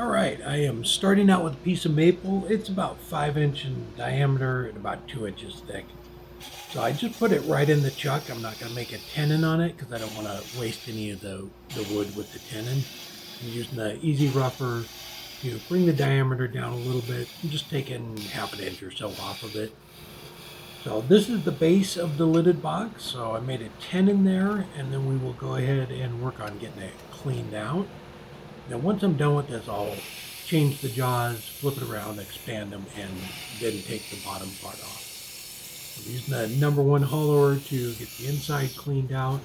Alright, I am starting out with a piece of maple. It's about 5 inch in diameter and about 2 inches thick. So I just put it right in the chuck. I'm not going to make a tenon on it because I don't want to waste any of the wood with the tenon. I'm using the easy rougher to bring the diameter down a little bit. I'm just taking half an inch or so off of it. So this is the base of the lidded box. So I made a tenon there, and then we will go ahead and work on getting it cleaned out. Now once I'm done with this, I'll change the jaws, flip it around, expand them, and then take the bottom part off. I'm using the number 1 hollower to get the inside cleaned out.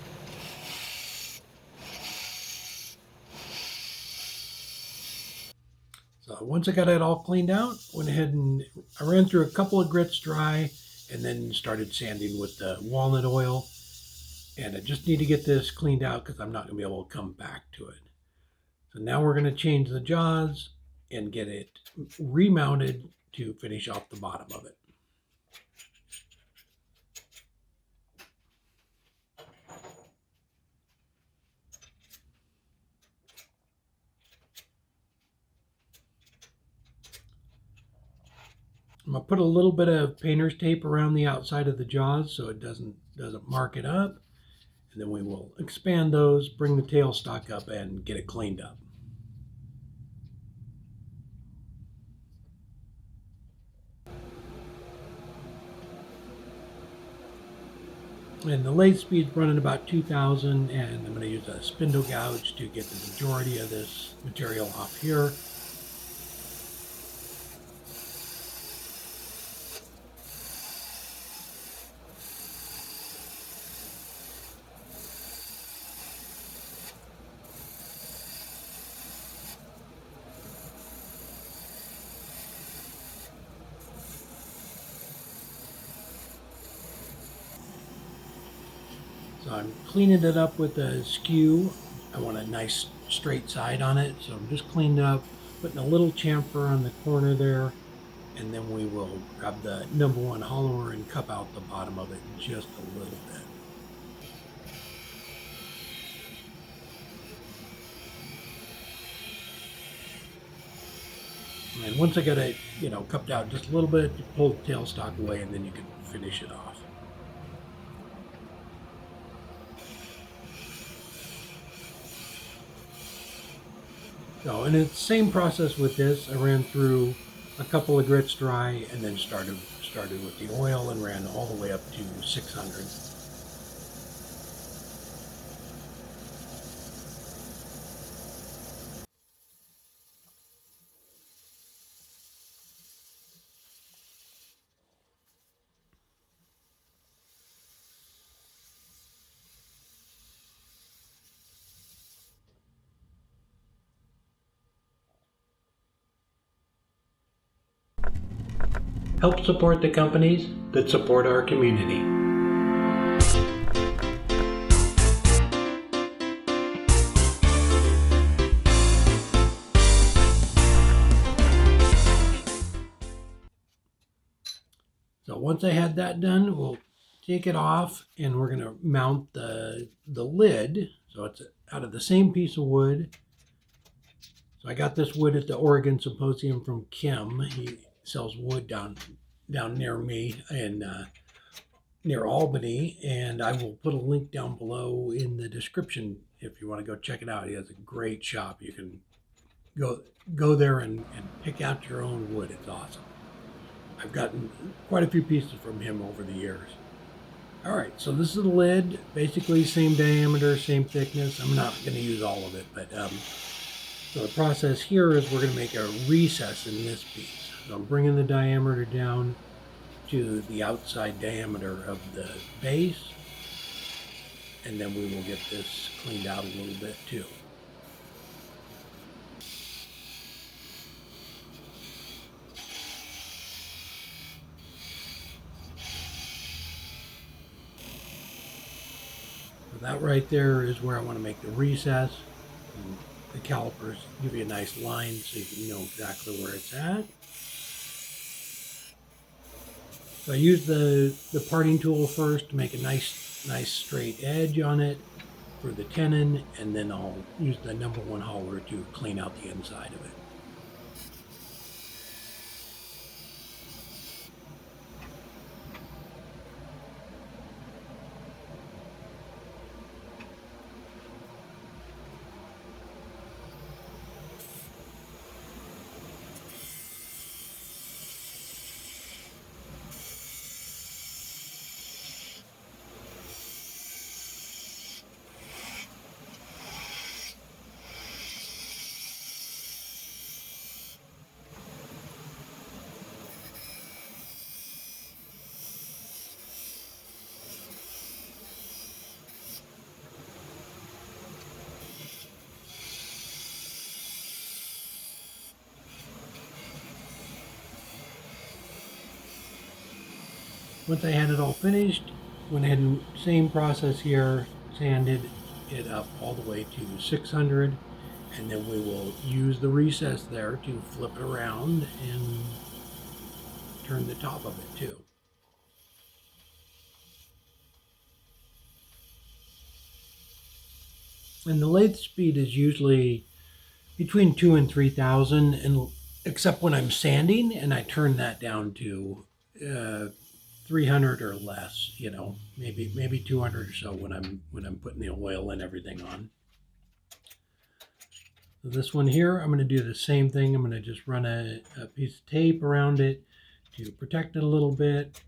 So once I got it all cleaned out, went ahead and I ran through a couple of grits dry and then started sanding with the walnut oil. And I just need to get this cleaned out because I'm not going to be able to come back to it. So now we're going to change the jaws and get it remounted to finish off the bottom of it. I'm going to put a little bit of painter's tape around the outside of the jaws so it doesn't mark it up. And then we will expand those, bring the tailstock up, and get it cleaned up. And the lathe speed's running about 2,000, and I'm going to use a spindle gouge to get the majority of this material off here. So I'm cleaning it up with a skew. I want a nice straight side on it, so I'm just cleaning up, putting a little chamfer on the corner there, and then we will grab the number 1 hollower and cup out the bottom of it just a little bit. And once I get it, cupped out just a little bit, you pull the tailstock away, and then you can finish it off. So, and it's the same process with this. I ran through a couple of grits dry and then started with the oil and ran all the way up to 600. Help support the companies that support our community. So once I had that done, we'll take it off and we're going to mount the lid. So it's out of the same piece of wood. So I got this wood at the Oregon Symposium from Kim. He sells wood down near me in near Albany, and I will put a link down below in the description if you want to go check it out. He has a great shop. You can go there and pick out your own wood. It's awesome. I've gotten quite a few pieces from him over the years. All right, so this is the lid, basically same diameter, same thickness. I'm not going to use all of it, but so the process here is we're going to make a recess in this piece. So I'm bringing the diameter down to the outside diameter of the base, and then we will get this cleaned out a little bit too. So that right there is where I want to make the recess. And the calipers give you a nice line so you can know exactly where it's at. So I use the parting tool first to make a nice straight edge on it for the tenon, and then I'll use the number 1 hollower to clean out the inside of it. Once I had it all finished, went ahead and same process here, sanded it up all the way to 600, and then we will use the recess there to flip it around and turn the top of it too. And the lathe speed is usually between 2 and 3,000, and except when I'm sanding, and I turn that down to 300 or less. You know, maybe 200 or so when I'm putting the oil and everything on. So this one here, I'm going to do the same thing. I'm going to just run a piece of tape around it to protect it a little bit.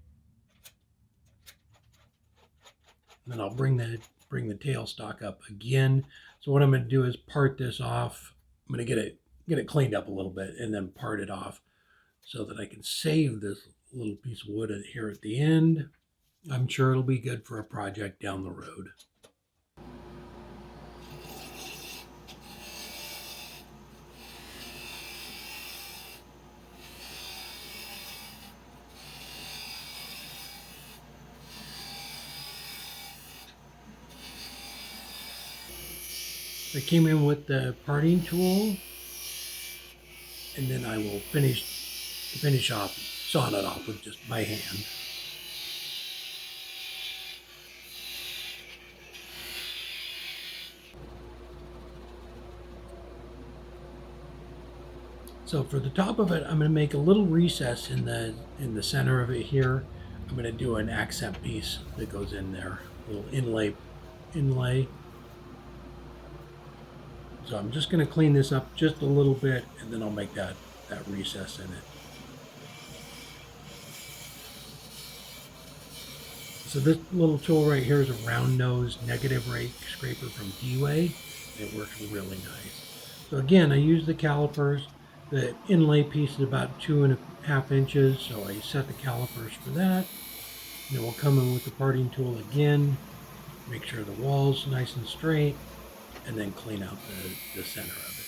And then I'll bring the tailstock up again. So what I'm going to do is part this off. I'm going to get it cleaned up a little bit and then part it off so that I can save this little piece of wood here at the end. I'm sure it'll be good for a project down the road. I came in with the parting tool, and then I will finish off, sawing it off with just by hand. So for the top of it, I'm going to make a little recess in the center of it here. I'm going to do an accent piece that goes in there, a little inlay. So I'm just going to clean this up just a little bit, and then I'll make that recess in it. So this little tool right here is a round nose negative rake scraper from D-Way. It works really nice. So again, I use the calipers. The inlay piece is about 2.5 inches, so I set the calipers for that. And then we'll come in with the parting tool again, make sure the wall's nice and straight, and then clean out the center of it.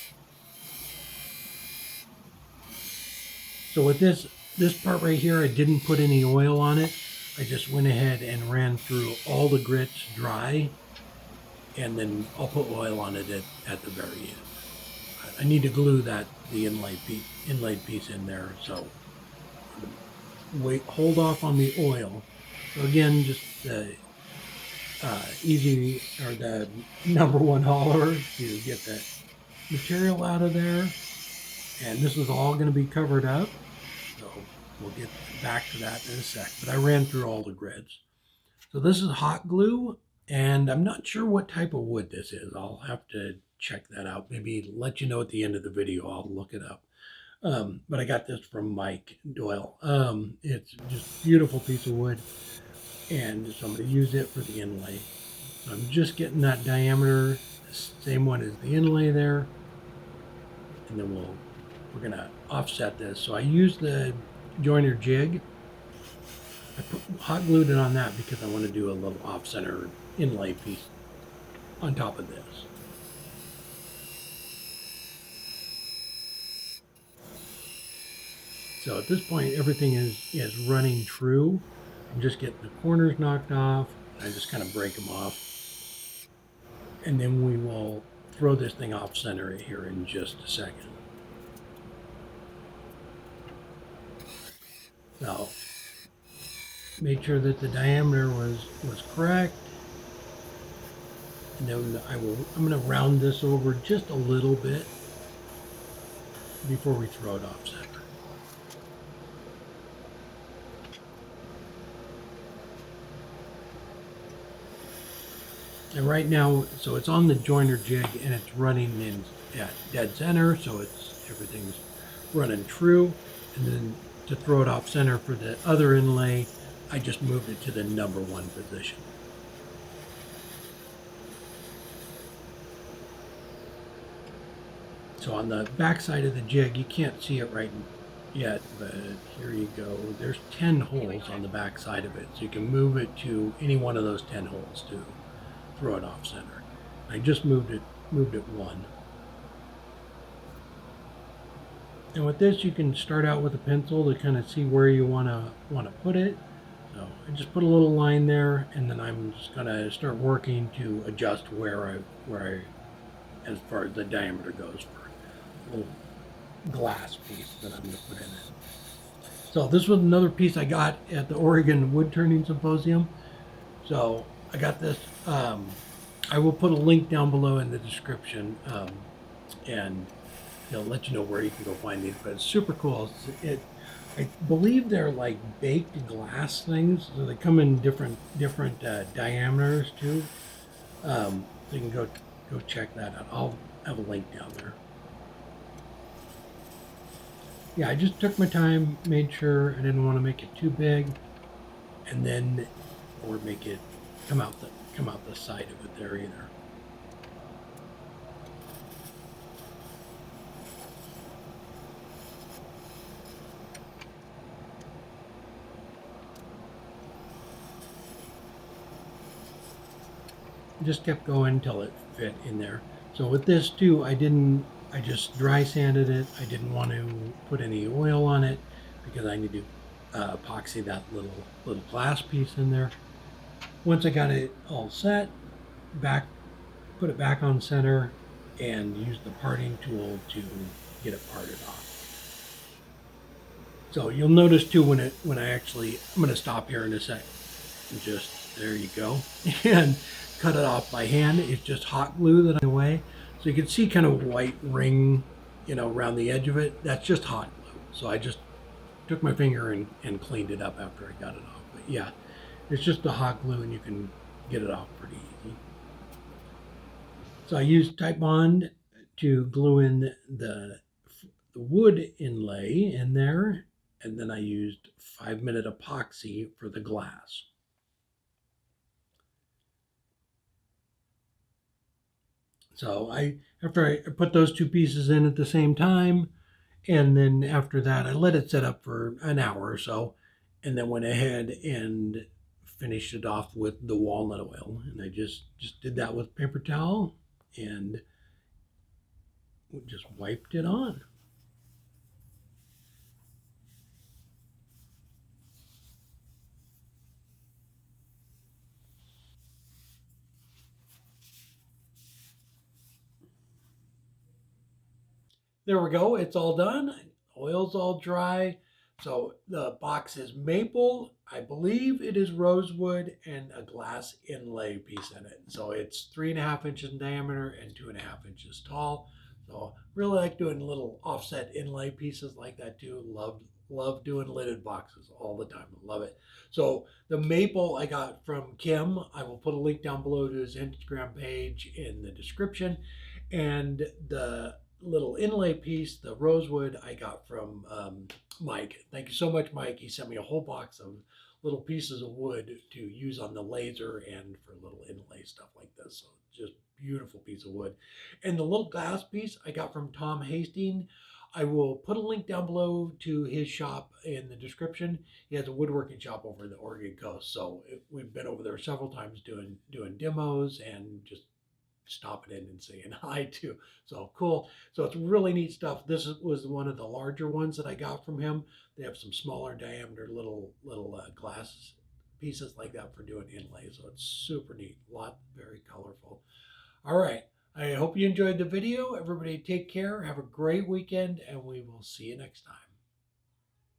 So with this part right here, I didn't put any oil on it. I just went ahead and ran through all the grits dry, and then I'll put oil on it at the very end. I need to glue the inlaid piece in there, so hold off on the oil. So again, just the easy, or the number one hauler to get the material out of there. And this is all going to be covered up, so we'll get back to that in a sec. But I ran through all the grids. So this is hot glue, and I'm not sure what type of wood this is. I'll have to check that out. Maybe let you know at the end of the video. I'll look it up. But I got this from Mike Doyle. It's just a beautiful piece of wood, and so I'm going to use it for the inlay. So I'm just getting that diameter, the same one as the inlay there, and then we're going to offset this. So I used the Joyner jig. I hot glued it on that because I want to do a little off-center inlay piece on top of this. So at this point, everything is running true. I'm just getting the corners knocked off. I just kind of break them off. And then we will throw this thing off center here in just a second. Now, make sure that the diameter was correct. And then I'm going to round this over just a little bit before we throw it off center. And right now, so it's on the Joyner jig and it's running in at dead center, so everything's running true. And then to throw it off center for the other inlay, I just moved it to the number one position. So on the back side of the jig, you can't see it right yet, but here you go. There's 10 holes on the back side of it, so you can move it to any one of those 10 holes to throw it off center. I just moved it one. And with this, you can start out with a pencil to kind of see where you want to put it. So I just put a little line there, and then I'm just gonna start working to adjust where I, as far as the diameter goes for a little glass piece that I'm gonna put in it. So this was another piece I got at the Oregon Woodturning Symposium. So I got this. I will put a link down below in the description, and it'll let you know where you can go find these. But it's super cool. I believe they're like baked glass things, so they come in different diameters too. So you can go check that out. I'll have a link down there. Yeah, I just took my time, made sure I didn't want to make it too big, and then or make it come out the side of it there either. Just kept going until it fit in there. So with this too, I just dry sanded it. I didn't want to put any oil on it because I need to epoxy that little glass piece in there. Once I got it all set, put it back on center and use the parting tool to get it parted off. So you'll notice too when I'm going to stop here in a sec and just, there you go, and cut it off by hand. It's just hot glue that I'm away. So you can see kind of a white ring, around the edge of it. That's just hot glue. So I just took my finger and cleaned it up after I got it off. But yeah, it's just a hot glue and you can get it off pretty easy. So I used Titebond to glue in the wood inlay in there, and then I used 5-minute epoxy for the glass. So after I put those two pieces in at the same time, and then after that I let it set up for an hour or so, and then went ahead and finished it off with the walnut oil. And I just did that with paper towel and just wiped it on. There we go. It's all done. Oil's all dry. So the box is maple. I believe it is rosewood and a glass inlay piece in it. So it's 3.5 inches in diameter and 2.5 inches tall. So really like doing little offset inlay pieces like that too. Love doing lidded boxes all the time. Love it. So the maple I got from Kim. I will put a link down below to his Instagram page in the description. And the little inlay piece, the rosewood, I got from Mike. Thank you so much, Mike. He sent me a whole box of little pieces of wood to use on the laser and for little inlay stuff like this. So just beautiful piece of wood. And the little glass piece I got from Tom Hastings. I will put a link down below to his shop in the description. He has a woodworking shop over the Oregon coast. So we've been over there several times doing demos and just stopping in and saying hi too. So cool. So it's really neat stuff. This was one of the larger ones that I got from him. They have some smaller diameter little glass pieces like that for doing inlay. So it's super neat. Very colorful. All right. I hope you enjoyed the video. Everybody take care. Have a great weekend, and we will see you next time.